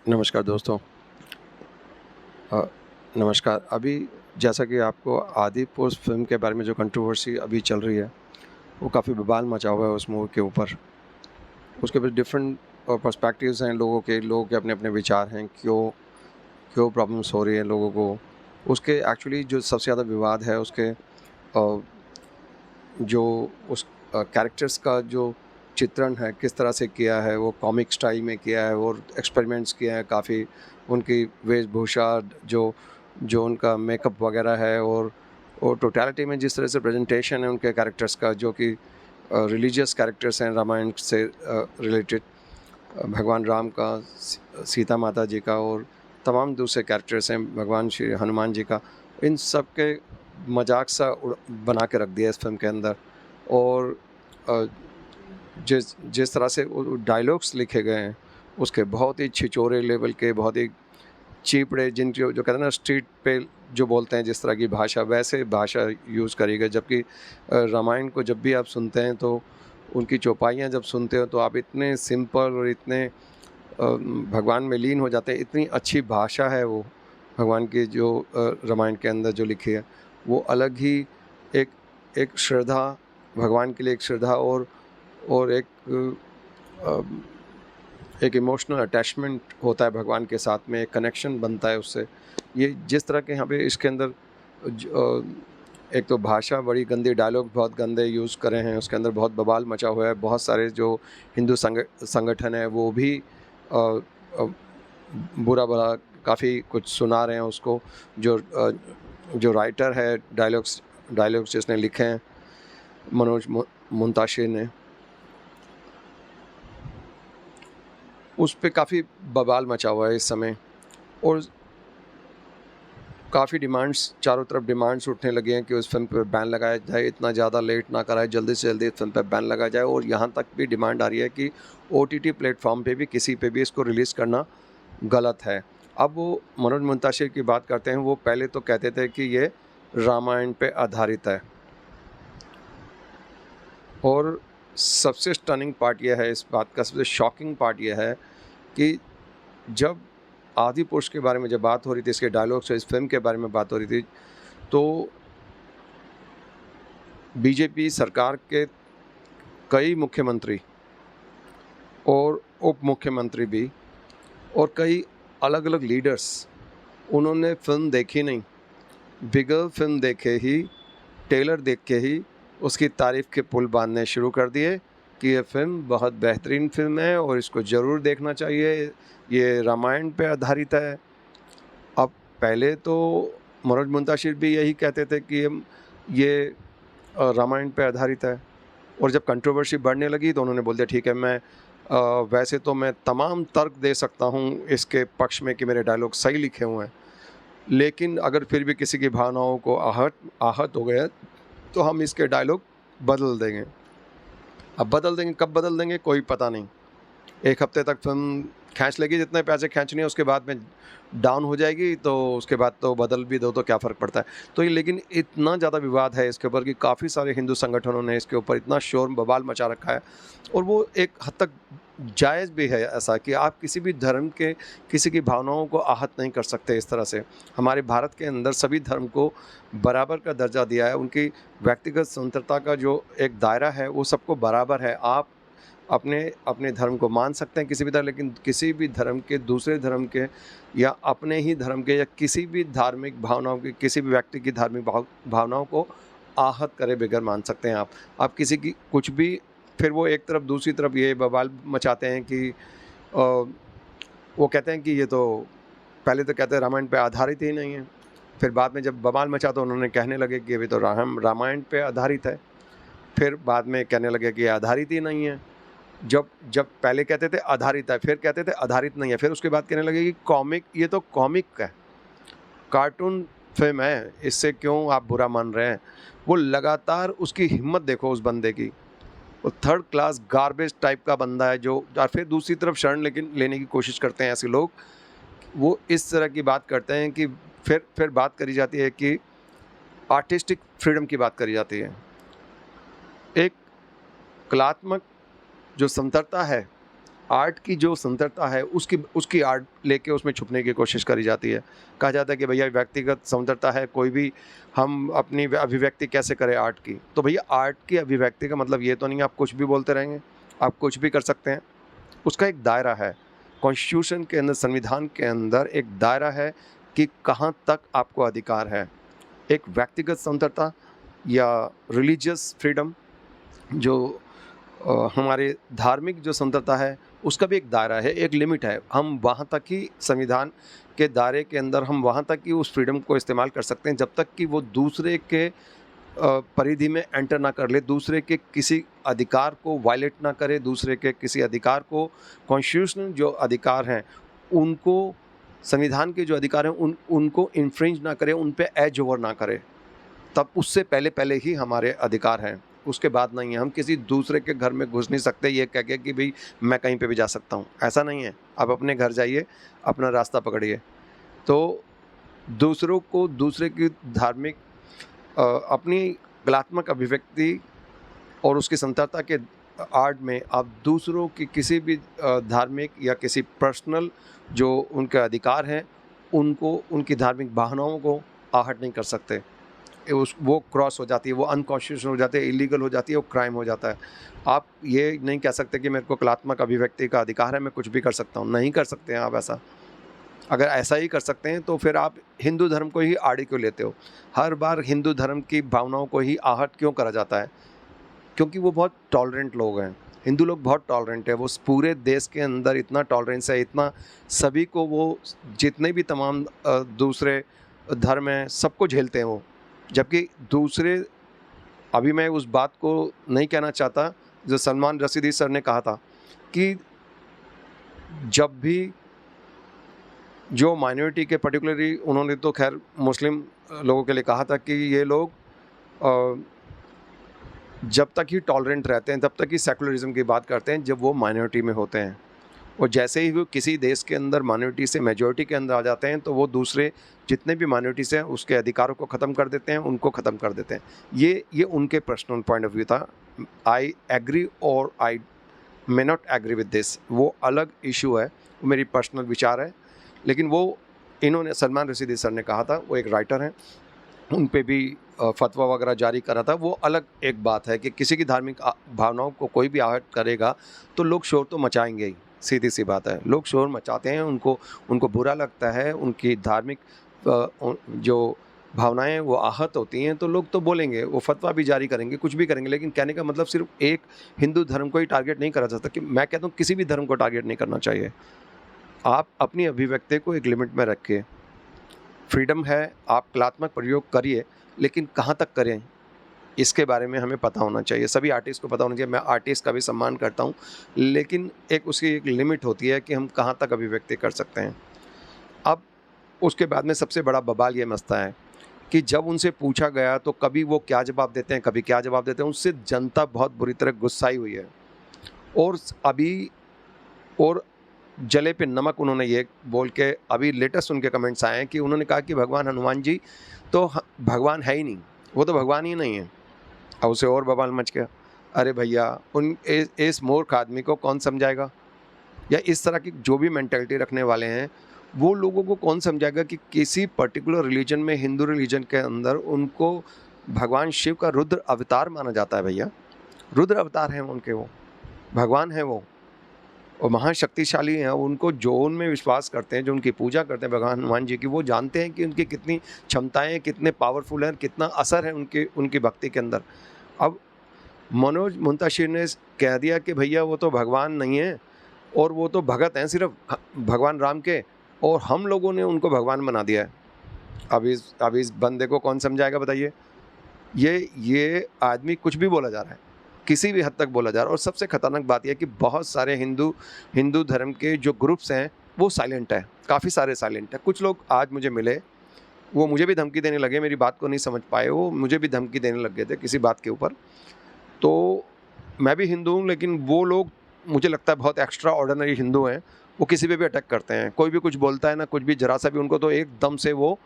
नमस्कार दोस्तों। अ, नमस्कार। अभी जैसा कि आपको आदि पुरुष फ़िल्म के बारे में जो कंट्रोवर्सी अभी चल रही है, वो काफ़ी बवाल मचा हुआ है उस मूवी के ऊपर। उसके भी डिफ़रेंट पर्सपेक्टिव्स हैं लोगों के अपने-अपने विचार हैं, क्यों क्यों प्रॉब्लम्स हो रही है लोगों को। उसके एक्चुअली जो सबसे ज़्यादा विवाद है उसके जो उस कैरेक्टर्स का जो चित्रण है, किस तरह से किया है, वो कॉमिक स्टाइल में किया है और एक्सपेरिमेंट्स किए हैं काफ़ी। उनकी वेशभूषा जो जो उनका मेकअप वगैरह है और टोटैलिटी में जिस तरह से प्रेजेंटेशन है उनके कैरेक्टर्स का, जो कि रिलीजियस कैरेक्टर्स हैं रामायण से रिलेटेड, भगवान राम का, सीता माता जी का और तमाम दूसरे कैरेक्टर्स हैं, भगवान श्री हनुमान जी का। इन सब के मजाक सा बना के रख दिया इस फिल्म के अंदर। और अ, जिस जिस तरह से डायलॉग्स लिखे गए हैं उसके बहुत ही छिछोरे लेवल के, बहुत ही चीपड़े, जिन जो कहते हैं ना स्ट्रीट पे जो बोलते हैं जिस तरह की भाषा, वैसे भाषा यूज़ करी गई। जबकि रामायण को जब भी आप सुनते हैं तो उनकी चौपाइयाँ जब सुनते हो तो आप इतने सिंपल और इतने भगवान में लीन हो जाते हैं। इतनी अच्छी भाषा है वो भगवान की जो रामायण के अंदर जो लिखी है, वो अलग ही एक एक श्रद्धा, भगवान के लिए एक श्रद्धा और अ, एक इमोशनल अटैचमेंट होता है भगवान के साथ में, एक कनेक्शन बनता है उससे। ये जिस तरह के यहाँ पे इसके अंदर एक तो भाषा बड़ी गंदी, डायलॉग बहुत गंदे यूज़ करे हैं, उसके अंदर बहुत बवाल मचा हुआ है। बहुत सारे जो हिंदू संगठन है वो भी अ, अ, बुरा-भला काफ़ी कुछ सुना रहे हैं उसको। जो राइटर है, डायलॉग्स जिसने लिखे हैं, मनोज मुंताशिर ने, उस पे काफ़ी बवाल मचा हुआ है इस समय। और काफ़ी डिमांड्स, चारों तरफ डिमांड्स उठने लगे हैं कि उस फ़िल्म पे बैन लगाया जाए, इतना ज़्यादा लेट ना कराएँ, जल्दी से जल्दी इस फ़िल्म पे बैन लगाया जाए। और यहाँ तक भी डिमांड आ रही है कि ओटीटी प्लेटफ़ॉर्म पे भी किसी पे भी इसको रिलीज़ करना गलत है। अब वो मनोज मुंताशिर की बात करते हैं, वो पहले तो कहते थे कि ये रामायण पे आधारित है। और सबसे स्टनिंग पार्ट ये है इस बात का, सबसे शॉकिंग पार्ट ये है कि जब आदि पुरुष के बारे में जब बात हो रही थी, इसके डायलॉग्स और इस फ़िल्म के बारे में बात हो रही थी, तो बीजेपी सरकार के कई मुख्यमंत्री और उप मुख्यमंत्री भी और कई अलग-अलग लीडर्स, उन्होंने फ़िल्म देखी नहीं, बगैर फ़िल्म देखे ही, ट्रेलर देख के ही उसकी तारीफ़ के पुल बाँधने शुरू कर दिए कि ये फ़िल्म बहुत बेहतरीन फ़िल्म है और इसको ज़रूर देखना चाहिए, ये रामायण पे आधारित है। अब पहले तो मनोज मुंताशिर भी यही कहते थे कि ये रामायण पे आधारित है। और जब कंट्रोवर्सी बढ़ने लगी तो उन्होंने बोल दिया ठीक है, वैसे तो मैं तमाम तर्क दे सकता हूँ इसके पक्ष में कि मेरे डायलॉग सही लिखे हुए हैं, लेकिन अगर फिर भी किसी की भावनाओं को आहत आहत हो गए तो हम इसके डायलॉग बदल देंगे। अब बदल देंगे, कब बदल देंगे कोई पता नहीं। 1 हफ्ते तक फ़िल्म खींच लेगी जितने पैसे खींचने हैं, उसके बाद में डाउन हो जाएगी, तो उसके बाद तो बदल भी दो तो क्या फ़र्क पड़ता है। तो ये, लेकिन इतना ज़्यादा विवाद है इसके ऊपर कि काफ़ी सारे हिंदू संगठनों ने इसके ऊपर इतना शोर बवाल मचा रखा है। और वो एक हद तक जायज़ भी है ऐसा कि आप किसी भी धर्म के किसी की भावनाओं को आहत नहीं कर सकते इस तरह से। हमारे भारत के अंदर सभी धर्म को बराबर का दर्जा दिया है, उनकी व्यक्तिगत स्वतंत्रता का जो एक दायरा है वो सबको बराबर है। आप अपने अपने धर्म को मान सकते हैं किसी भी तरह, लेकिन किसी भी धर्म के, दूसरे धर्म के या अपने ही धर्म के या किसी भी धार्मिक भावनाओं की, किसी भी व्यक्ति की धार्मिक भावनाओं को आहत करे बगैर मान सकते हैं आप किसी की कुछ भी। फिर वो एक तरफ, दूसरी तरफ ये बवाल मचाते हैं कि वो कहते हैं कि ये तो, पहले तो कहते हैं रामायण पे आधारित ही नहीं है, फिर बाद में जब बवाल मचा तो उन्होंने कहने लगे कि अभी तो रामायण पे आधारित है, फिर बाद में कहने लगे कि ये आधारित ही नहीं है। जब जब पहले कहते थे आधारित है, फिर कहते थे आधारित नहीं है, फिर उसके बाद कहने लगे कि कॉमिक, ये तो कॉमिक है, कार्टून फ़िल्म है, इससे क्यों आप बुरा मान रहे हैं। वो लगातार, उसकी हिम्मत देखो उस बंदे की, वो थर्ड क्लास गार्बेज टाइप का बंदा है जो, और फिर दूसरी तरफ शरण लेने की कोशिश करते हैं ऐसे लोग। वो इस तरह की बात करते हैं कि फिर बात करी जाती है कि आर्टिस्टिक फ्रीडम की बात करी जाती है। एक कलात्मक जो स्वतंत्रता है आर्ट की जो सुंदरता है उसकी आर्ट लेके उसमें छुपने की कोशिश करी जाती है। कहा जाता है कि भैया व्यक्तिगत सुंदरता है, कोई भी हम अपनी अभिव्यक्ति कैसे करें आर्ट की। तो भैया आर्ट की अभिव्यक्ति का मतलब ये तो नहीं है आप कुछ भी बोलते रहेंगे, आप कुछ भी कर सकते हैं। उसका एक दायरा है, कॉन्स्टिट्यूशन के अंदर, संविधान के अंदर एक दायरा है कि कहाँ तक आपको अधिकार है। एक व्यक्तिगत स्वतंत्रता या रिलीजियस फ्रीडम, जो हमारे धार्मिक जो स्वतंत्रता है, उसका भी एक दायरा है, एक लिमिट है। हम वहाँ तक ही संविधान के दायरे के अंदर हम वहाँ तक ही उस फ्रीडम को इस्तेमाल कर सकते हैं जब तक कि वो दूसरे के परिधि में एंटर ना कर ले, दूसरे के किसी अधिकार को वायलेट ना करे, दूसरे के किसी अधिकार को, कॉन्स्टिट्यूशनल जो अधिकार हैं उनको, संविधान के जो अधिकार हैं उनको इन्फ्रिंज ना करे, उन पे एज ओवर ना करे। तब उससे पहले पहले ही हमारे अधिकार हैं, उसके बाद नहीं है। हम किसी दूसरे के घर में घुस नहीं सकते ये कह के कि भाई मैं कहीं पे भी जा सकता हूँ, ऐसा नहीं है। आप अपने घर जाइए, अपना रास्ता पकड़िए। तो दूसरों को, दूसरे की धार्मिक अपनी कलात्मक अभिव्यक्ति और उसकी स्वतंत्रता के आड़ में आप दूसरों की किसी भी धार्मिक या किसी पर्सनल जो उनके अधिकार हैं उनको, उनकी धार्मिक भावनाओं को आहट नहीं कर सकते। वो क्रॉस हो जाती है, वो अनकॉन्स्टिट्यूशनल हो जाती है, इलीगल हो जाती है, वो क्राइम हो जाता है। आप ये नहीं कह सकते कि मेरे को कलात्मक अभिव्यक्ति का अधिकार है, मैं कुछ भी कर सकता हूँ। नहीं कर सकते हैं आप ऐसा। अगर ऐसा ही कर सकते हैं तो फिर आप हिंदू धर्म को ही आड़ी क्यों लेते हो? हर बार हिंदू धर्म की भावनाओं को ही आहट क्यों करा जाता है? क्योंकि वो बहुत टॉलरेंट लोग हैं। हिंदू लोग बहुत टॉलरेंट है, वो पूरे देश के अंदर इतना टॉलरेंस है, इतना सभी को, वो जितने भी तमाम दूसरे धर्म हैं सबको झेलते हैं वो। जबकि दूसरे, अभी मैं उस बात को नहीं कहना चाहता जो सलमान रशीदी सर ने कहा था कि जब भी जो माइनॉरिटी के, पर्टिकुलरली उन्होंने तो खैर मुस्लिम लोगों के लिए कहा था कि ये लोग जब तक ही टॉलरेंट रहते हैं तब तक ही सेकुलरिज्म की बात करते हैं जब वो माइनॉरिटी में होते हैं, और जैसे ही वो किसी देश के अंदर माइनॉरिटी से मेजॉरिटी के अंदर आ जाते हैं तो वो दूसरे जितने भी माइनॉरिटीज हैं उसके अधिकारों को ख़त्म कर देते हैं, उनको ख़त्म कर देते हैं। ये उनके पर्सनल पॉइंट ऑफ व्यू था। आई एग्री और I may not agree with this, वो अलग इशू है, वो मेरी पर्सनल विचार है। लेकिन वो इन्होंने, सलमान रशीदी सर ने कहा था, वो एक राइटर हैं, उन पे भी फतवा वगैरह जारी करा था। वो अलग एक बात है कि किसी की धार्मिक भावनाओं को कोई भी आहत करेगा तो लोग शोर तो मचाएंगे ही, सीधी सी बात है। लोग शोर मचाते हैं, उनको बुरा लगता है, उनकी धार्मिक जो भावनाएं वो आहत होती हैं तो लोग तो बोलेंगे, वो फतवा भी जारी करेंगे, कुछ भी करेंगे। लेकिन कहने का मतलब सिर्फ एक हिंदू धर्म को ही टारगेट नहीं करा जाता, कि मैं कहता हूँ किसी भी धर्म को टारगेट नहीं करना चाहिए। आप अपनी अभिव्यक्ति को एक लिमिट में रखिए, फ्रीडम है, आप कलात्मक प्रयोग करिए, लेकिन कहाँ तक करें इसके बारे में हमें पता होना चाहिए। सभी आर्टिस्ट को पता होना चाहिए। मैं आर्टिस्ट का भी सम्मान करता हूँ, लेकिन उसकी एक लिमिट होती है कि हम कहाँ तक अभिव्यक्ति कर सकते हैं। अब उसके बाद में सबसे बड़ा बवाल ये मसला है कि जब उनसे पूछा गया तो कभी वो क्या जवाब देते हैं, कभी क्या जवाब देते हैं। उससे जनता बहुत बुरी तरह गुस्साई हुई है, और अभी और जले पे नमक उन्होंने ये बोल के, अभी लेटेस्ट उनके कमेंट्स आए हैं कि उन्होंने कहा कि भगवान हनुमान जी तो भगवान है ही नहीं, वो तो भगवान ही नहीं है। अब उसे और बवाल मच गया। अरे भैया, इस मूर्ख आदमी को कौन समझाएगा? या इस तरह की जो भी मेंटालिटी रखने वाले हैं वो लोगों को कौन समझाएगा कि किसी पर्टिकुलर रिलीजन में, हिंदू रिलीजन के अंदर, उनको भगवान शिव का रुद्र अवतार माना जाता है। भैया रुद्र अवतार हैं उनके, वो भगवान हैं, वो और महाशक्तिशाली हैं। उनको जो उनमें विश्वास करते हैं, जो उनकी पूजा करते हैं भगवान हनुमान जी की, वो जानते हैं कि उनकी कितनी क्षमताएं, कितने पावरफुल हैं, कितना असर है उनकी भक्ति के अंदर। अब मनोज मुंतशिर ने कह दिया कि भैया वो तो भगवान नहीं है, और वो तो भगत हैं सिर्फ भगवान राम के, और हम लोगों ने उनको भगवान बना दिया है। अब इस बंदे को कौन समझाएगा बताइए? ये आदमी कुछ भी बोला जा रहा है, किसी भी हद तक बोला जा रहा है। और सबसे खतरनाक बात यह है कि बहुत सारे हिंदू धर्म के जो ग्रुप्स हैं वो साइलेंट है, काफ़ी सारे साइलेंट है। कुछ लोग आज मुझे मिले, वो मुझे भी धमकी देने लगे, मेरी बात को नहीं समझ पाए, वो मुझे भी धमकी देने लग गए थे किसी बात के ऊपर। तो मैं भी हिंदू हूँ, लेकिन वो लोग मुझे लगता है बहुत एक्स्ट्रा ऑर्डिनरी हिंदू हैं। वो किसी पे भी अटैक करते हैं, कोई भी कुछ बोलता है ना, कुछ भी जरा सा भी, उनको तो एकदम से वो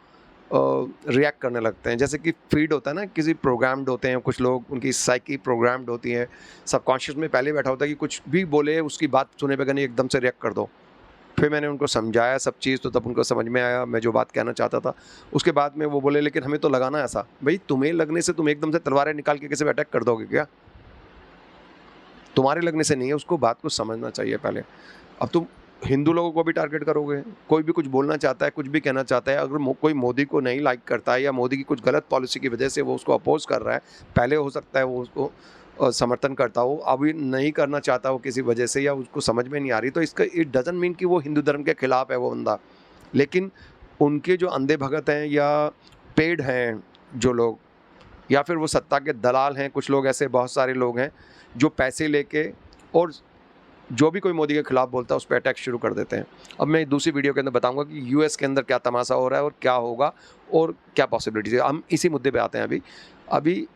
रिएक्ट करने लगते हैं। जैसे कि फीड होता है ना, किसी प्रोग्राम्ड होते हैं कुछ लोग, उनकी साइकी प्रोग्राम्ड होती है, सबकॉन्शियस में पहले बैठा होता है कि कुछ भी बोले उसकी बात सुने बगैर नहीं एकदम से रिएक्ट कर दो। फिर मैंने उनको समझाया सब चीज़, तो तब उनको समझ में आया मैं जो बात कहना चाहता था। उसके बाद में वो बोले लेकिन हमें तो लगाना ऐसा। भाई तुम्हें लगने से तुम एकदम से तलवारें निकाल के किसी पे अटैक कर दोगे क्या? तुम्हारे लगने से नहीं है, उसको बात को समझना चाहिए पहले। अब तुम हिंदू लोगों को भी टारगेट करोगे, कोई भी कुछ बोलना चाहता है, कुछ भी कहना चाहता है, अगर कोई मोदी को नहीं लाइक करता है या मोदी की कुछ गलत पॉलिसी की वजह से वो उसको अपोज कर रहा है, पहले हो सकता है वो उसको समर्थन करता हो, अभी नहीं करना चाहता हो किसी वजह से या उसको समझ में नहीं आ रही, तो इसका इट डजंट मीन कि वो हिंदू धर्म के खिलाफ है वो बंदा। लेकिन उनके जो अंधे भगत हैं या पेड हैं जो लोग, या फिर वो सत्ता के दलाल हैं, कुछ लोग ऐसे बहुत सारे लोग हैं जो पैसे लेके और जो भी कोई मोदी के खिलाफ बोलता है उस पर अटैक शुरू कर देते हैं। अब मैं दूसरी वीडियो के अंदर बताऊंगा कि यूएस के अंदर क्या तमाशा हो रहा है और क्या होगा और क्या पॉसिबिलिटीज है। हम इसी मुद्दे पे आते हैं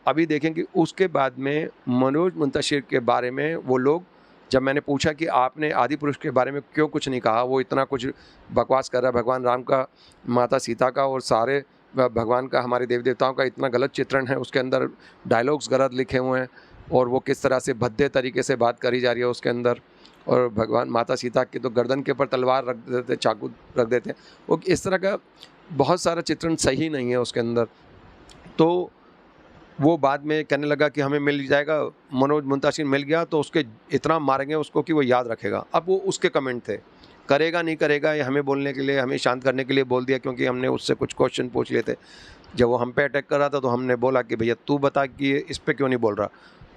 अभी देखें कि उसके बाद में मनोज मुंतशिर के बारे में वो लोग, जब मैंने पूछा कि आपने आदि पुरुष के बारे में क्यों कुछ नहीं कहा, वो इतना कुछ बकवास कर रहा है, भगवान राम का, माता सीता का और सारे भगवान का, हमारे देवी देवताओं का इतना गलत चित्रण है, उसके अंदर डायलॉग्स गलत लिखे हुए हैं और वो किस तरह से भद्दे तरीके से बात करी जा रही है उसके अंदर, और भगवान माता सीता की तो गर्दन के ऊपर तलवार रख देते, चाकू रख देते हैं, वो इस तरह का बहुत सारा चित्रण सही नहीं है उसके अंदर। तो वो बाद में कहने लगा कि हमें मिल जाएगा, मनोज मुंतशिर मिल गया तो उसके इतना मारेंगे उसको कि वो याद रखेगा। अब वो उसके कमेंट थे, करेगा नहीं करेगा ये हमें बोलने के लिए, हमें शांत करने के लिए बोल दिया, क्योंकि हमने उससे कुछ क्वेश्चन पूछ लिए थे। जब वो हम पे अटैक कर रहा था तो हमने बोला कि भैया तू बता कि ये इस पर क्यों नहीं बोल रहा।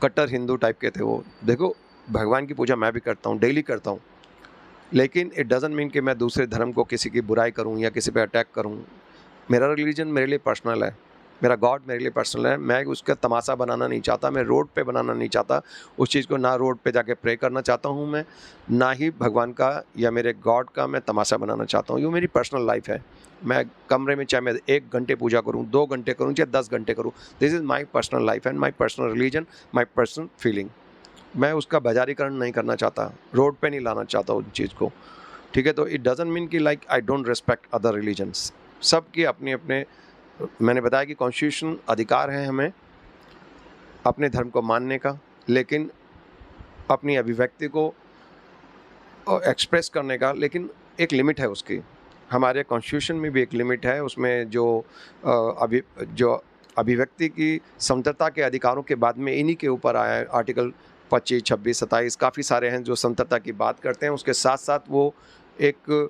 कट्टर हिंदू टाइप के थे वो। देखो भगवान की पूजा मैं भी करता हूँ, डेली करता हूँ, लेकिन इट डजंट मीन कि मैं दूसरे धर्म को किसी की बुराई करूँ या किसी पे अटैक करूँ। मेरा रिलीजन मेरे लिए पर्सनल है, मेरा गॉड मेरे लिए पर्सनल है। मैं उसका तमाशा बनाना नहीं चाहता, मैं रोड पे बनाना नहीं चाहता उस चीज़ को, ना रोड पे जाके प्रे करना चाहता हूँ मैं, ना ही भगवान का या मेरे गॉड का मैं तमाशा बनाना चाहता हूँ। ये मेरी पर्सनल लाइफ है। मैं कमरे में चाहे मैं 1 घंटे पूजा करूँ, 2 घंटे करूँ, चाहे 10 घंटे करूँ, this is my personal life and my personal religion, my personal feeling. मैं उसका बाजारीकरण नहीं करना चाहता, रोड पे नहीं लाना चाहता उन चीज़ को, ठीक है। तो इट डजंट मीन कि like I don't respect other religions. सबके अपने अपने, मैंने बताया कि कॉन्स्टिट्यूशन अधिकार है हमें अपने धर्म को मानने का, लेकिन अपनी अभिव्यक्ति को एक्सप्रेस करने का, लेकिन एक लिमिट है उसकी। हमारे कॉन्स्टिट्यूशन में भी एक लिमिट है, उसमें जो अभिव्यक्ति की स्वतंत्रता के अधिकारों के बाद में इन्हीं के ऊपर आया है आर्टिकल 25, 26, 27, काफ़ी सारे हैं जो स्वतंत्रता की बात करते हैं। उसके साथ साथ वो एक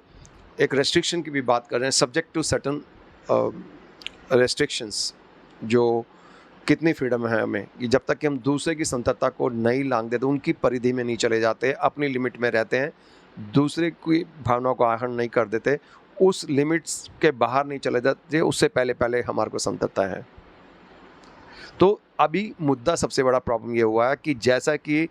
रेस्ट्रिक्शन की भी बात कर रहे हैं, सब्जेक्ट टू सर्टन रेस्ट्रिक्शंस, जो कितनी फ्रीडम है हमें कि जब तक कि हम दूसरे की स्वतंत्रता को नहीं लांघ देते, उनकी परिधि में नहीं चले जाते, अपनी लिमिट में रहते हैं, दूसरे की भावनाओं को आहरण नहीं कर देते, उस लिमिट्स के बाहर नहीं चले जाते, उससे पहले हमारे को स्वतंत्रता है। तो अभी मुद्दा सबसे बड़ा प्रॉब्लम ये हुआ है कि जैसा कि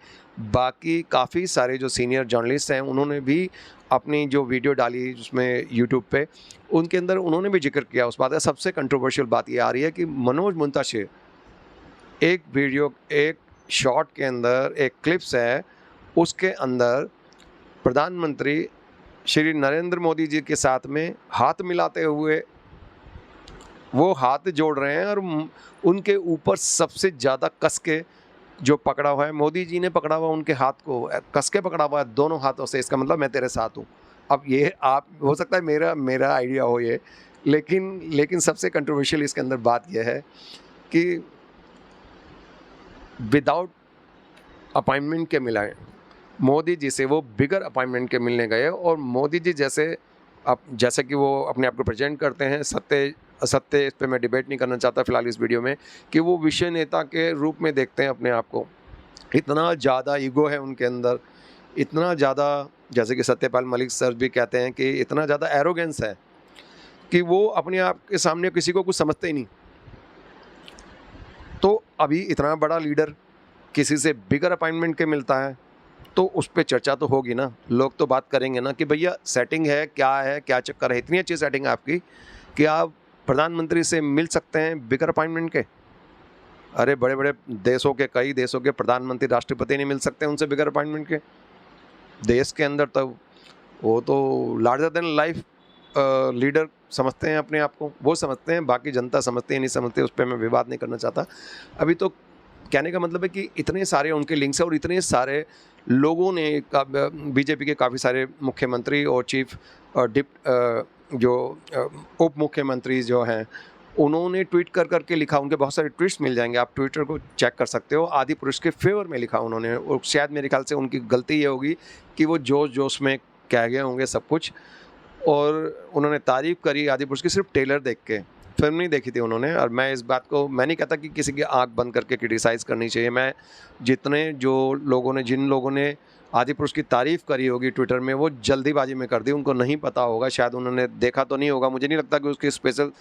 बाकी काफ़ी सारे जो सीनियर जर्नलिस्ट हैं उन्होंने भी अपनी जो वीडियो डाली उसमें यूट्यूब पे, उनके अंदर उन्होंने भी जिक्र किया उस बात का। सबसे कंट्रोवर्शियल बात ये आ रही है कि मनोज मुंतशिर एक वीडियो, एक शॉट के अंदर एक क्लिप्स है, उसके अंदर प्रधानमंत्री श्री नरेंद्र मोदी जी के साथ में हाथ मिलाते हुए वो हाथ जोड़ रहे हैं और उनके ऊपर सबसे ज़्यादा कस के जो पकड़ा हुआ है, मोदी जी ने पकड़ा हुआ उनके हाथ को कस के पकड़ा हुआ है दोनों हाथों से। इसका मतलब मैं तेरे साथ हूँ। अब ये आप हो सकता है मेरा आइडिया हो ये, लेकिन सबसे कंट्रोवर्शियल इसके अंदर बात यह है कि विदाउट अपॉइंटमेंट के मिला है मोदी जी से, वो बिगर अपॉइंटमेंट के मिलने गए और मोदी जी जैसे कि वो अपने आप को प्रेजेंट करते हैं, सत्य इस पर मैं डिबेट नहीं करना चाहता फिलहाल इस वीडियो में, कि वो विषय नेता के रूप में देखते हैं अपने आप को। इतना ज़्यादा ईगो है उनके अंदर, इतना ज़्यादा, जैसे कि सत्यपाल मलिक सर भी कहते हैं कि इतना ज़्यादा एरोगेंस है कि वो अपने आप के सामने किसी को कुछ समझते ही नहीं। तो अभी इतना बड़ा लीडर किसी से बिगर अपॉइंटमेंट के मिलता है तो उस पर चर्चा तो होगी ना, लोग तो बात करेंगे ना कि भैया सेटिंग है, क्या चक्कर है, इतनी अच्छी सेटिंग है आपकी कि आप प्रधानमंत्री से मिल सकते हैं बिगर अपॉइंटमेंट के। अरे बड़े बड़े देशों के, कई देशों के प्रधानमंत्री, राष्ट्रपति नहीं मिल सकते उनसे बिगर अपॉइंटमेंट के। देश के अंदर तो वो तो लार्जर देन लाइफ लीडर समझते हैं अपने आप को, वो समझते हैं, बाकी जनता समझते हैं नहीं समझते, उस पर मैं विवाद नहीं करना चाहता। अभी तो कहने का मतलब है कि इतने सारे उनके लिंक्स हैं और इतने सारे लोगों ने बीजेपी के काफ़ी सारे मुख्यमंत्री और चीफ उप मुख्यमंत्री जो हैं, उन्होंने ट्वीट कर करके लिखा, उनके बहुत सारे ट्वीट्स मिल जाएंगे, आप ट्विटर को चेक कर सकते हो। आदिपुरुष के फेवर में लिखा उन्होंने, और शायद मेरे ख्याल से उनकी गलती ये होगी कि वो जोश जोश में कह गए होंगे सब कुछ, और उन्होंने तारीफ़ करी आदिपुरुष की सिर्फ ट्रेलर देख के, फिल्म नहीं देखी थी उन्होंने। और मैं इस बात को मैं नहीं कहता कि किसी की आँख बंद करके क्रिटिसाइज़ करनी चाहिए। मैं जिन लोगों ने आदिपुरुष की तारीफ़ करी होगी ट्विटर में, वो जल्दीबाजी में कर दी, उनको नहीं पता होगा, शायद उन्होंने देखा तो नहीं होगा। मुझे नहीं लगता कि उसकी स्पेशल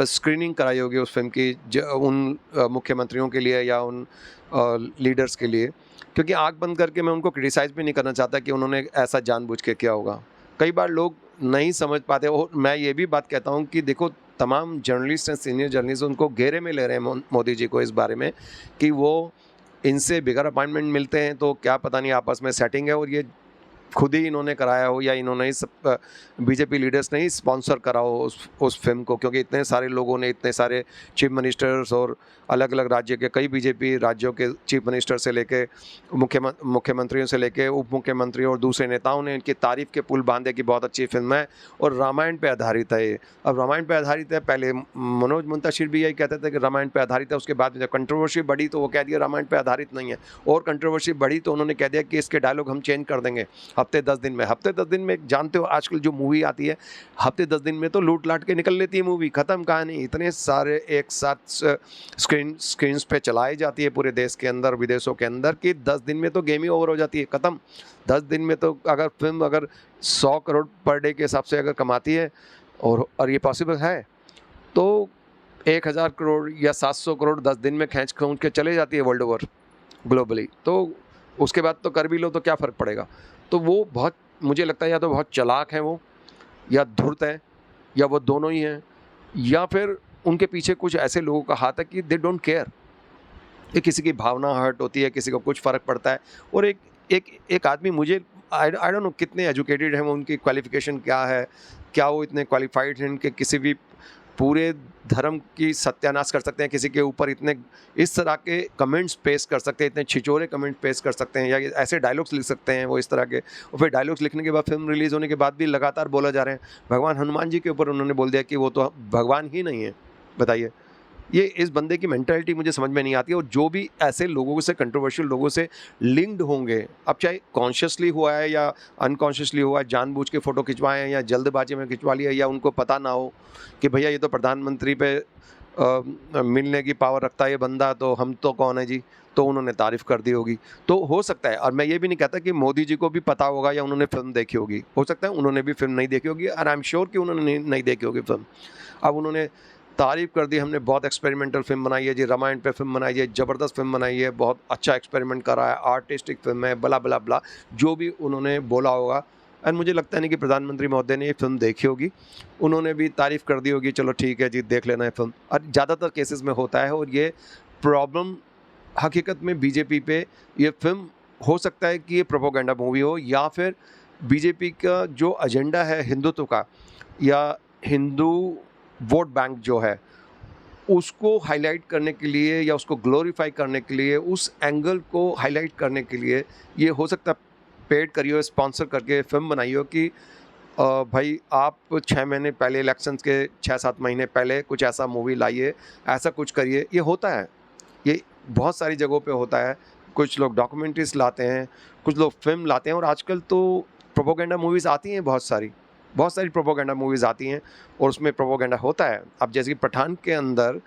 स्क्रीनिंग कराई होगी उस फिल्म की उन मुख्यमंत्रियों के लिए या उन लीडर्स के लिए, क्योंकि आँख बंद करके मैं उनको क्रिटिसाइज़ भी नहीं करना चाहता कि उन्होंने ऐसा जानबूझ के किया होगा। कई बार लोग नहीं समझ पाते, और मैं ये भी बात कहता हूँ कि देखो, तमाम जर्नलिस्ट हैं, सीनियर जर्नलिस्ट, उनको घेरे में ले रहे हैं मोदी जी को इस बारे में कि वो इनसे बिगर अपॉइंटमेंट मिलते हैं तो क्या पता नहीं आपस में सेटिंग है, और ये खुद ही इन्होंने कराया हो या इन्होंने ही सब बीजेपी लीडर्स ने ही स्पॉन्सर करा हो उस फिल्म को, क्योंकि इतने सारे लोगों ने, इतने सारे चीफ मिनिस्टर्स और अलग अलग राज्य के कई बीजेपी राज्यों के चीफ मिनिस्टर से लेके मुख्यमंत्रियों से लेके उप मुख्यमंत्री और दूसरे नेताओं ने इनकी तारीफ़ के पुल बांधे कि बहुत अच्छी फिल्म है और रामायण पे आधारित है ये। अब रामायण पे आधारित है, पहले मनोज मुंतशिर भी यही कहते थे कि रामायण पे आधारित है, उसके बाद में जब कंट्रोवर्सी बढ़ी तो वो कह दिया रामायण पे आधारित नहीं है, और कंट्रोवर्सी बढ़ी तो उन्होंने कह दिया कि इसके डायलॉग हम चेंज कर देंगे हफ्ते 10 दिन में। हफ्ते 10 दिन में जानते हो आजकल जो मूवी आती है, हफ्ते 10 दिन में तो लूट लाट के निकल लेती है मूवी, ख़त्म कहानी। इतने सारे एक साथ स्क्रीन्स पे चलाई जाती है पूरे देश के अंदर विदेशों के अंदर कि 10 दिन में तो गेम ही ओवर हो जाती है, ख़त्म। 10 दिन में तो अगर फिल्म 100 करोड़ पर डे के हिसाब से अगर कमाती है, और ये पॉसिबल है, तो 1000 करोड़ या 700 करोड़ 10 दिन में खींच के चले जाती है वर्ल्ड ओवर ग्लोबली, तो उसके बाद तो कर भी लो तो क्या फ़र्क पड़ेगा। तो वो बहुत, मुझे लगता है या तो बहुत चालाक हैं वो, या धूर्त हैं, या वो दोनों ही हैं, या फिर उनके पीछे कुछ ऐसे लोगों का हाथ है कि दे डोंट केयर। ये किसी की भावना हर्ट होती है, किसी को कुछ फ़र्क पड़ता है। और एक आदमी, मुझे आई डोंट नो कितने एजुकेटेड हैं वो, उनकी क्वालिफ़िकेशन क्या है, क्या वो इतने क्वालिफाइड हैं कि किसी भी पूरे धर्म की सत्यानाश कर सकते हैं, किसी के ऊपर इतने इस तरह के कमेंट्स पेश कर सकते हैं, इतने छिछोरे कमेंट पेश कर सकते हैं, या ऐसे डायलॉग्स लिख सकते हैं वो इस तरह के। और फिर डायलॉग्स लिखने के बाद फिल्म रिलीज़ होने के बाद भी लगातार बोला जा रहे हैं। भगवान हनुमान जी के ऊपर उन्होंने बोल दिया कि वो तो भगवान ही नहीं है। बताइए, ये इस बंदे की मेंटालिटी मुझे समझ में नहीं आती है। और जो भी ऐसे लोगों से, कंट्रोवर्शियल लोगों से लिंक्ड होंगे, अब चाहे कॉन्शियसली हुआ है या अनकॉन्शियसली हुआ है, जानबूझ के फ़ोटो खिंचवाए हैं या जल्दबाजी में खिंचवा लिया, या उनको पता ना हो कि भैया ये तो प्रधानमंत्री पे मिलने की पावर रखता है ये बंदा, तो हम तो कौन है जी, तो उन्होंने तारीफ़ कर दी होगी। तो हो सकता है, और मैं ये भी नहीं कहता कि मोदी जी को भी पता होगा या उन्होंने फ़िल्म देखी होगी, हो सकता है उन्होंने भी फ़िल्म नहीं देखी होगी, और आई एम श्योर कि उन्होंने नहीं देखी होगी फ़िल्म। अब उन्होंने तारीफ़ कर दी, हमने बहुत एक्सपेरिमेंटल फिल्म बनाई है जी, रामायण पे फिल्म बनाई है, ज़बरदस्त फिल्म बनाई है, बहुत अच्छा एक्सपेरिमेंट करा है, आर्टिस्टिक फिल्म है, बला बला बला, जो भी उन्होंने बोला होगा। एंड मुझे लगता नहीं कि प्रधानमंत्री महोदय ने ये फिल्म देखी होगी, उन्होंने भी तारीफ़ कर दी होगी, चलो ठीक है जी देख लेना है फिल्म। और ज़्यादातर केसेस में होता है, और ये प्रॉब्लम हकीकत में बीजेपी पे, ये फिल्म हो सकता है कि ये प्रोपेगेंडा मूवी हो, या फिर बीजेपी का जो एजेंडा है हिंदुत्व का, या हिंदू वोट बैंक जो है, उसको हाईलाइट करने के लिए या उसको ग्लोरीफाई करने के लिए, उस एंगल को हाईलाइट करने के लिए ये हो सकता है पेड करी हो, स्पॉन्सर करके फिल्म बनाई हो कि भाई आप 6 महीने पहले, इलेक्शंस के 6-7 महीने पहले कुछ ऐसा मूवी लाइए, ऐसा कुछ करिए। ये होता है, ये बहुत सारी जगहों पे होता है। कुछ लोग डॉक्यूमेंट्रीज लाते हैं, कुछ लोग फिल्म लाते हैं, और आजकल तो प्रोपेगेंडा मूवीज़ आती हैं, बहुत सारी प्रोपेगेंडा मूवीज़ आती हैं, और उसमें प्रोपेगेंडा होता है। अब जैसे कि पठान के अंदर,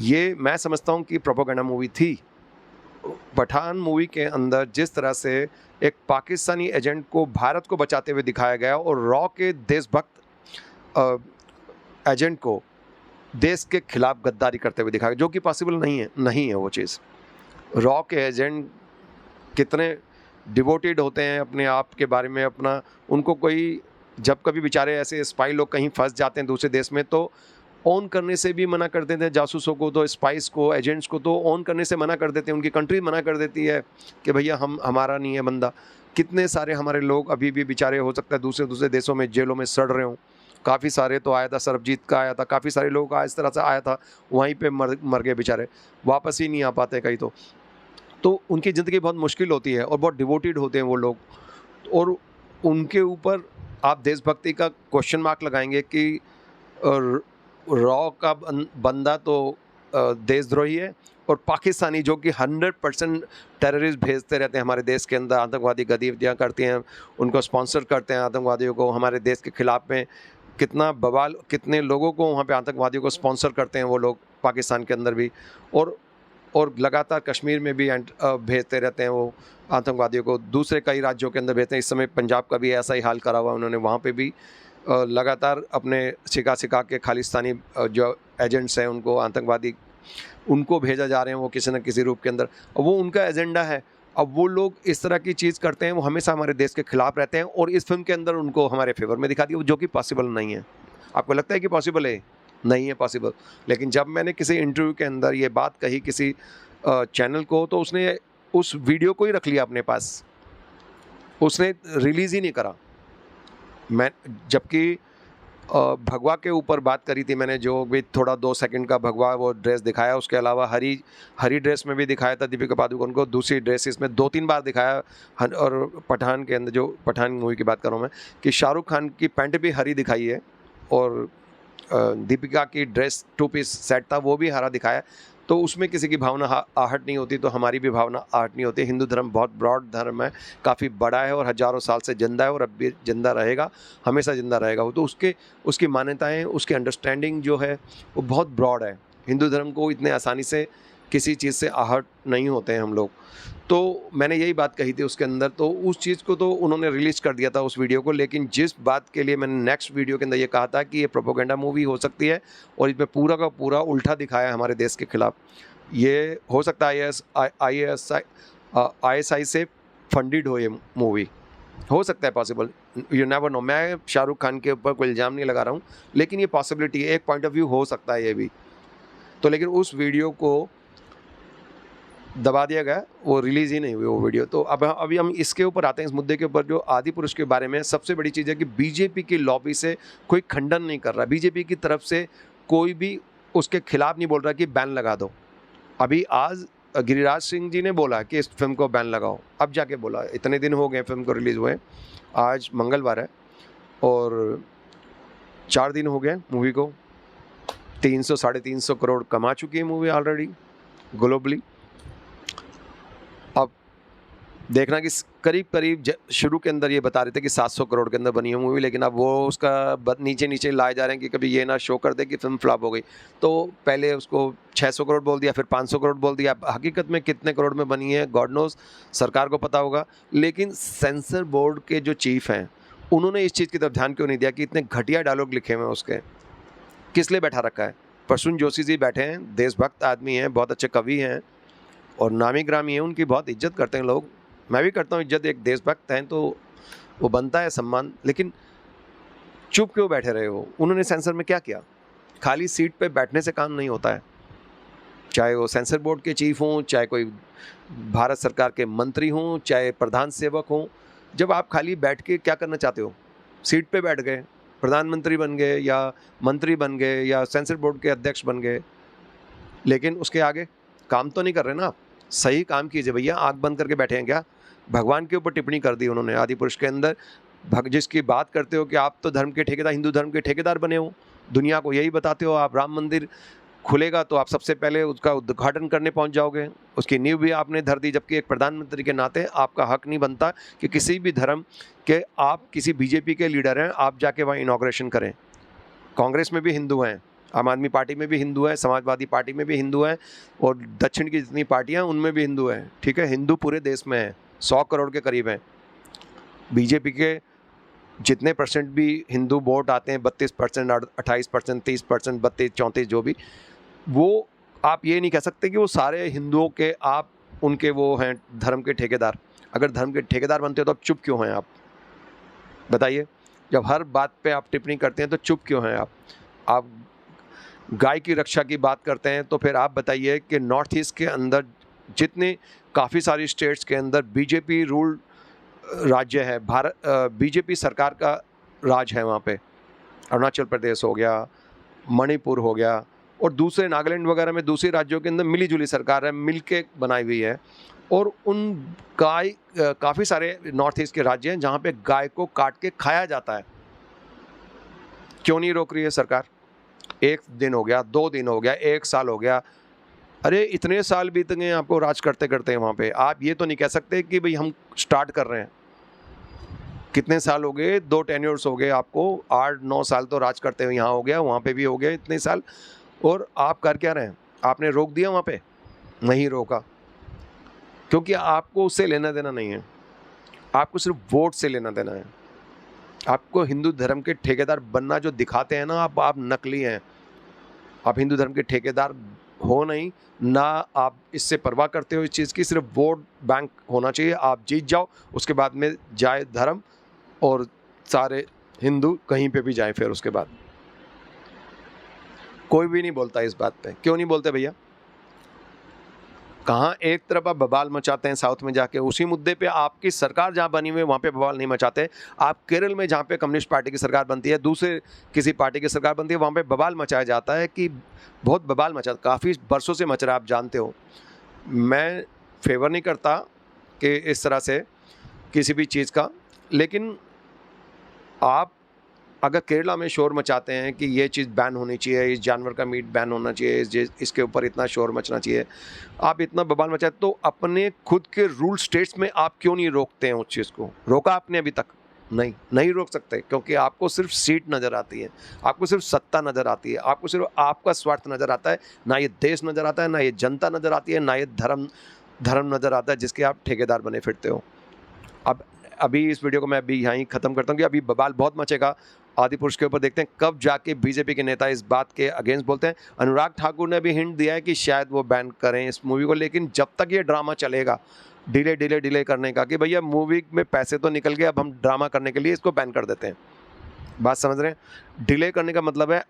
ये मैं समझता हूँ कि प्रोपेगेंडा मूवी थी। पठान मूवी के अंदर जिस तरह से एक पाकिस्तानी एजेंट को भारत को बचाते हुए दिखाया गया, और रॉ के देशभक्त एजेंट को देश के खिलाफ गद्दारी करते हुए दिखाया, जो कि पॉसिबल नहीं है वो चीज़। रॉ के एजेंट कितने डिवोटेड होते हैं अपने आप के बारे में, अपना, उनको कोई, जब कभी बेचारे ऐसे स्पाई लोग कहीं फंस जाते हैं दूसरे देश में, तो ऑन करने से भी मना कर देते हैं जासूसों को, तो स्पाइस को, एजेंट्स को तो ऑन करने से मना कर देते हैं, उनकी कंट्री मना कर देती है कि भैया हमारा नहीं है बंदा। कितने सारे हमारे लोग अभी भी बेचारे, हो सकता है दूसरे देशों में जेलों में सड़ रहे हों, काफ़ी सारे तो आया था, सरबजीत का आया था, काफ़ी सारे लोगों का इस तरह से आया था, वहीं पे मर गए बेचारे, वापस ही नहीं आ पाते कहीं तो उनकी ज़िंदगी बहुत मुश्किल होती है और बहुत डिवोटेड होते हैं वो लोग, और उनके ऊपर आप देशभक्ति का क्वेश्चन मार्क लगाएंगे कि रॉ का बंदा तो देशद्रोही है, और पाकिस्तानी जो कि 100% टेररिस्ट भेजते रहते हैं हमारे देश के अंदर, आतंकवादी गतिविधियाँ करते हैं, उनको स्पॉन्सर करते हैं आतंकवादियों को, हमारे देश के खिलाफ में कितना बवाल, कितने लोगों को वहाँ पे आतंकवादियों को स्पॉन्सर करते हैं वो लोग पाकिस्तान के अंदर भी, और लगातार कश्मीर में भी भेजते रहते हैं वो आतंकवादियों को, दूसरे कई राज्यों के अंदर भेजते हैं। इस समय पंजाब का भी ऐसा ही हाल करा हुआ उन्होंने, वहाँ पे भी लगातार अपने सिखा के खालिस्तानी जो एजेंट्स हैं उनको, आतंकवादी, उनको भेजा जा रहे हैं वो किसी न किसी रूप के अंदर, और वो उनका एजेंडा है। अब वो लोग इस तरह की चीज़ करते हैं, वो हमेशा हमारे देश के खिलाफ रहते हैं, और इस फिल्म के अंदर उनको हमारे फेवर में दिखा दिया, जो कि पॉसिबल नहीं है। आपको लगता है कि पॉसिबल है? नहीं है पॉसिबल। लेकिन जब मैंने किसी इंटरव्यू के अंदर ये बात कही किसी चैनल को, तो उसने उस वीडियो को ही रख लिया अपने पास, उसने रिलीज़ ही नहीं करा। मैं जबकि भगवा के ऊपर बात करी थी मैंने, जो भी थोड़ा 2 सेकंड का भगवा वो ड्रेस दिखाया, उसके अलावा हरी ड्रेस में भी दिखाया था दीपिका पादुकोण को, दूसरी ड्रेस इसमें 2-3 बार दिखाया। और पठान के अंदर, जो पठान मूवी की बात कर रहा हूँ मैं, कि शाहरुख खान की पैंट भी हरी दिखाई है, और दीपिका की ड्रेस 2 पीस सेट था वो भी हरा दिखाया। तो उसमें किसी की भावना आहट नहीं होती, तो हमारी भी भावना आहट नहीं होती। हिंदू धर्म बहुत ब्रॉड धर्म है, काफ़ी बड़ा है, और हज़ारों साल से जिंदा है, और अब भी जिंदा रहेगा, हमेशा जिंदा रहेगा वो। तो उसकी मान्यताएं, उसकी अंडरस्टैंडिंग जो है वो बहुत ब्रॉड है। हिंदू धर्म को इतने आसानी से किसी चीज़ से आहट नहीं होते हैं हम लोग। तो मैंने यही बात कही थी उसके अंदर, तो उस चीज़ को तो उन्होंने रिलीज़ कर दिया था उस वीडियो को। लेकिन जिस बात के लिए मैंने नेक्स्ट वीडियो के अंदर ये कहा था कि ये प्रोपेगेंडा मूवी हो सकती है, और इसमें पूरा का पूरा उल्टा दिखाया है हमारे देश के खिलाफ, ये हो सकता है ISI से फंडेड हो ये मूवी, हो सकता है पॉसिबल, यू नेवर नो। मैं शाहरुख खान के ऊपर कोई इल्ज़ाम नहीं लगा रहा हूँ, लेकिन ये पॉसिबिलिटी है, एक पॉइंट ऑफ व्यू हो सकता है ये भी। तो लेकिन उस वीडियो को दबा दिया गया, वो रिलीज़ ही नहीं हुई वो वीडियो। तो अभी हम इसके ऊपर आते हैं, इस मुद्दे के ऊपर, जो आदिपुरुष के बारे में सबसे बड़ी चीज़ है कि बीजेपी की लॉबी से कोई खंडन नहीं कर रहा, बीजेपी की तरफ से कोई भी उसके खिलाफ नहीं बोल रहा कि बैन लगा दो। अभी आज गिरिराज सिंह जी ने बोला कि इस फिल्म को बैन लगाओ, अब जाके बोला, इतने दिन हो गए फिल्म को रिलीज़ हुए, आज मंगलवार है और 4 दिन हो गए मूवी को। 300-350 करोड़ कमा चुकी है मूवी ऑलरेडी ग्लोबली। अब देखना कि करीब शुरू के अंदर ये बता रहे थे कि 700 करोड़ के अंदर बनी है मूवी, लेकिन अब वो उसका नीचे लाए जा रहे हैं कि कभी ये ना शो कर दे कि फिल्म फ्लॉप हो गई। तो पहले उसको 600 करोड़ बोल दिया, फिर 500 करोड़ बोल दिया। हकीकत में कितने करोड़ में बनी है गॉड नोज, सरकार को पता होगा। लेकिन सेंसर बोर्ड के जो चीफ हैं, उन्होंने इस चीज़ की तरफ ध्यान क्यों नहीं दिया कि इतने घटिया डायलॉग लिखे हुए हैं उसके, किस लिए बैठा रखा है? प्रसून जोशी जी बैठे हैं, देशभक्त आदमी हैं, बहुत अच्छे कवि हैं और नामी ग्रामी हैं, उनकी बहुत इज्जत करते हैं लोग, मैं भी करता हूँ इज्जत, एक देशभक्त हैं तो वो बनता है सम्मान। लेकिन चुप क्यों बैठे रहे हो? उन्होंने सेंसर में क्या किया? खाली सीट पे बैठने से काम नहीं होता है, चाहे वो सेंसर बोर्ड के चीफ हों, चाहे कोई भारत सरकार के मंत्री हों, चाहे प्रधान सेवक हों। जब आप खाली बैठ के क्या करना चाहते हो? सीट पे बैठ गए, प्रधानमंत्री बन गए या मंत्री बन गए या सेंसर बोर्ड के अध्यक्ष बन गए, लेकिन उसके आगे काम तो नहीं कर रहे ना आप। सही काम कीजिए भैया, आँख बंद करके बैठे हैं क्या? भगवान के ऊपर टिप्पणी कर दी उन्होंने आदिपुरुष के अंदर। जिसकी बात करते हो कि आप तो धर्म के ठेकेदार, हिंदू धर्म के ठेकेदार बने हो, दुनिया को यही बताते हो। आप राम मंदिर खुलेगा तो आप सबसे पहले उसका उद्घाटन करने पहुंच जाओगे, उसकी नींव भी आपने धर दी, जबकि एक प्रधानमंत्री के नाते आपका हक नहीं बनता कि किसी भी धर्म के, आप किसी बीजेपी के लीडर हैं, आप जाके वहाँ इनॉग्रेशन करें। कांग्रेस में भी हिंदू हैं, आम आदमी पार्टी में भी हिंदू है, समाजवादी पार्टी में भी हिंदू हैं, और दक्षिण की जितनी पार्टियां उनमें भी हिंदू हैं। ठीक है, हिंदू पूरे देश में है, 100 करोड़ के करीब हैं। बीजेपी के जितने परसेंट भी हिंदू वोट आते हैं, 32%, 28%, 30%, 32, 34 जो भी, वो आप ये नहीं कह सकते कि वो सारे हिंदुओं के आप उनके वो हैं धर्म के ठेकेदार। अगर धर्म के ठेकेदार बनते हो तो अब चुप क्यों हैं आप? बताइए, जब हर बात पे आप टिप्पणी करते हैं तो चुप क्यों हैं आप गाय की रक्षा की बात करते हैं तो फिर आप बताइए कि नॉर्थ ईस्ट के अंदर जितने काफ़ी सारी स्टेट्स के अंदर बीजेपी रूल राज्य है, भारत बीजेपी सरकार का राज है वहाँ पे, अरुणाचल प्रदेश हो गया, मणिपुर हो गया, और दूसरे नागालैंड वगैरह में दूसरे राज्यों के अंदर मिली जुली सरकार है, मिल के बनाई हुई है। और उन गाय काफ़ी सारे नॉर्थ ईस्ट के राज्य हैं जहाँ पे गाय को काट के खाया जाता है। क्यों नहीं रोक रही है सरकार? 1 दिन हो गया, 2 दिन हो गया, 1 साल हो गया, अरे इतने साल बीत गए आपको राज करते करते वहाँ पे। आप ये तो नहीं कह सकते कि भाई हम स्टार्ट कर रहे हैं। कितने साल हो गए? 2 टेन्योर्स हो गए आपको, 8-9 साल तो राज करते हुए यहाँ हो गया, वहाँ पे भी हो गया इतने साल, और आप कर क्या रहे हैं? आपने रोक दिया वहाँ पे? नहीं रोका, क्योंकि आपको उससे लेना देना नहीं है, आपको सिर्फ वोट से लेना देना है। आपको हिंदू धर्म के ठेकेदार बनना जो दिखाते हैं ना आप नकली हैं। आप हिंदू धर्म के ठेकेदार हो नहीं, ना आप इससे परवाह करते हो इस चीज़ की, सिर्फ वोट बैंक होना चाहिए। आप जीत जाओ, उसके बाद में जाए धर्म, और सारे हिंदू कहीं पे भी जाएं। फिर उसके बाद कोई भी नहीं बोलता इस बात पे। क्यों नहीं बोलते भैया? कहाँ एक तरफ आप बवाल मचाते हैं साउथ में जाके, उसी मुद्दे पे आपकी सरकार जहाँ बनी हुई है वहाँ पे बवाल नहीं मचाते। आप केरल में जहाँ पे कम्युनिस्ट पार्टी की सरकार बनती है, दूसरे किसी पार्टी की सरकार बनती है, वहाँ पे बवाल मचाया जाता है कि बहुत बवाल मचा, काफ़ी बरसों से मच रहा है, आप जानते हो। मैं फेवर नहीं करता कि इस तरह से किसी भी चीज़ का, लेकिन आप अगर केरला में शोर मचाते हैं कि ये चीज़ बैन होनी चाहिए, इस जानवर का मीट बैन होना चाहिए, इसके ऊपर इतना शोर मचना चाहिए, आप इतना बवाल मचाते, तो अपने खुद के रूल स्टेट्स में आप क्यों नहीं रोकते हैं उस चीज़ को? रोका आपने अभी तक? नहीं रोक सकते, क्योंकि आपको सिर्फ सीट नज़र आती है, आपको सिर्फ सत्ता नज़र आती है, आपको सिर्फ आपका स्वार्थ नज़र आता है। ना ये देश नज़र आता है, ना ये जनता नज़र आती है, ना ये धर्म नज़र आता है जिसके आप ठेकेदार बने फिरते हो। अब अभी इस वीडियो को मैं अभी यहाँ ही ख़त्म करता हूँ कि अभी बवाल बहुत मचेगा आदिपुरुष के ऊपर। देखते हैं कब जाके बीजेपी के नेता इस बात के अगेंस्ट बोलते हैं। अनुराग ठाकुर ने भी हिंट दिया है कि शायद वो बैन करें इस मूवी को, लेकिन जब तक ये ड्रामा चलेगा डिले करने का कि भैया मूवी में पैसे तो निकल गए, अब हम ड्रामा करने के लिए इसको बैन कर देते हैं। बात समझ रहे हैं? डिले करने का मतलब है